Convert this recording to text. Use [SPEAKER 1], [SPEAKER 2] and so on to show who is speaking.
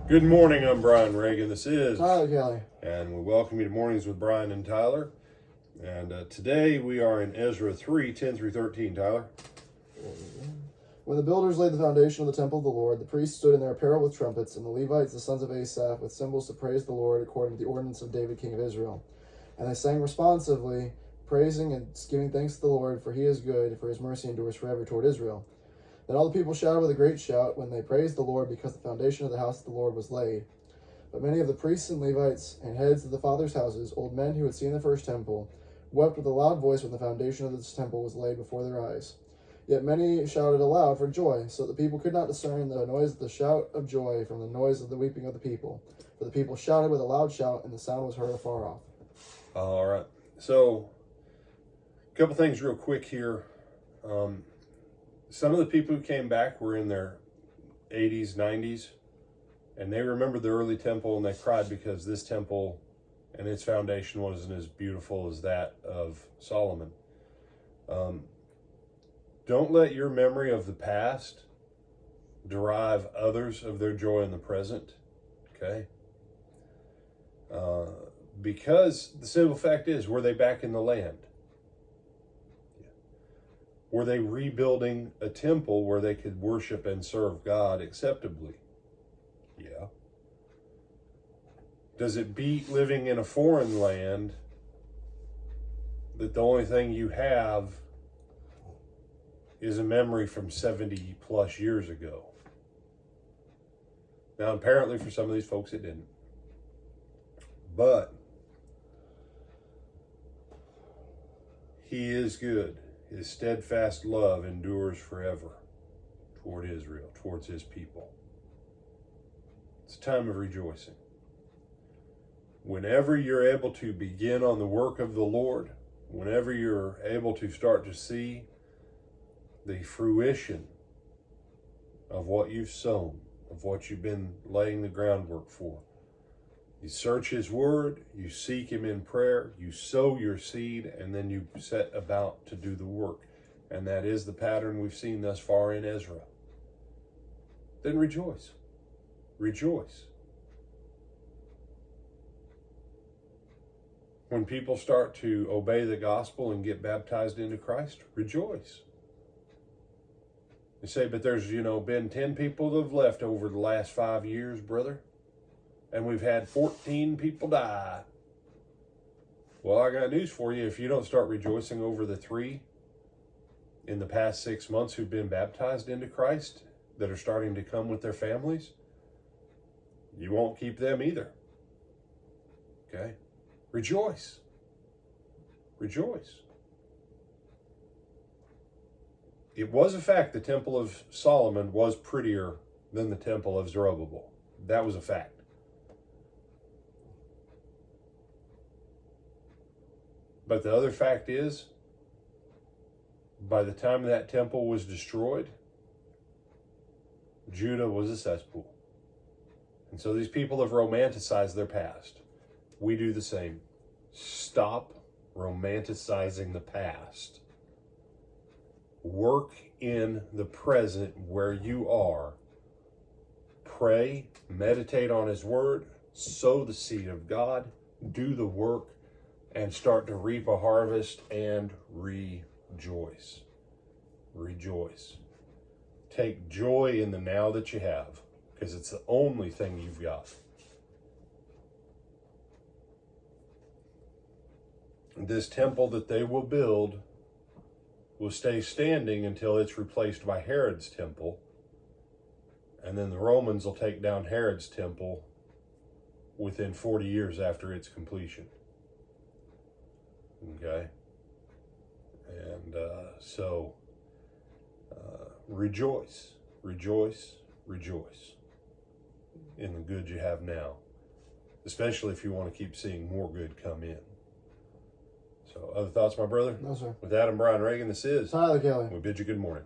[SPEAKER 1] Good morning, I'm Brian Reagan. This is
[SPEAKER 2] Tyler Kelly.
[SPEAKER 1] And we welcome you to Mornings with Brian and Tyler. And today we are in Ezra 3:10 through 13, Tyler.
[SPEAKER 2] When the builders laid the foundation of the temple of the Lord, the priests stood in their apparel with trumpets, and the Levites, the sons of Asaph, with cymbals to praise the Lord according to the ordinance of David, king of Israel. And they sang responsively, praising and giving thanks to the Lord, for he is good, for his mercy endures forever toward Israel. Then all the people shouted with a great shout when they praised the Lord, because the foundation of the house of the Lord was laid. But many of the priests and Levites and heads of the fathers' houses, old men who had seen the first temple, wept with a loud voice when the foundation of this temple was laid before their eyes. Yet many shouted aloud for joy, so that the people could not discern the noise of the shout of joy from the noise of the weeping of the people. For the people shouted with a loud shout, and the sound was heard afar off.
[SPEAKER 1] All right. So, a couple things real quick here. Some of the people who came back were in their 80s, 90s, and they remembered the early temple, and they cried because this temple and its foundation wasn't as beautiful as that of Solomon. Don't let your memory of the past derive others of their joy in the present, okay? Because the simple fact is, were they back in the land? Were they rebuilding a temple where they could worship and serve God acceptably? Yeah. Does it beat living in a foreign land that the only thing you have is a memory from 70 plus years ago? Now, apparently for some of these folks it didn't. But he is good. His steadfast love endures forever toward Israel, towards his people. It's a time of rejoicing. Whenever you're able to begin on the work of the Lord, whenever you're able to start to see the fruition of what you've sown, of what you've been laying the groundwork for, you search his word, you seek him in prayer, you sow your seed, and then you set about to do the work. And that is the pattern we've seen thus far in Ezra. Then rejoice. Rejoice. When people start to obey the gospel and get baptized into Christ, rejoice. You say, but there's, been 10 people that have left over the last 5 years, brother. And we've had 14 people die. Well, I got news for you. If you don't start rejoicing over the 3 in the past 6 months who've been baptized into Christ that are starting to come with their families, you won't keep them either. Okay? Rejoice. Rejoice. It was a fact the temple of Solomon was prettier than the temple of Zerubbabel. That was a fact. But the other fact is, by the time that temple was destroyed, Judah was a cesspool. And so these people have romanticized their past. We do the same. Stop romanticizing the past. Work in the present where you are. Pray, meditate on his word, sow the seed of God, do the work, and start to reap a harvest and rejoice. Rejoice. Take joy in the now that you have, because it's the only thing you've got. This temple that they will build will stay standing until it's replaced by Herod's temple, and then the Romans will take down Herod's temple within 40 years after its completion. Okay? And so, rejoice, rejoice, rejoice in the good you have now, especially if you want to keep seeing more good come in. So, other thoughts, my brother?
[SPEAKER 2] No, sir.
[SPEAKER 1] With that, I'm Brian Reagan. This is
[SPEAKER 2] Tyler Kelly.
[SPEAKER 1] We bid you good morning.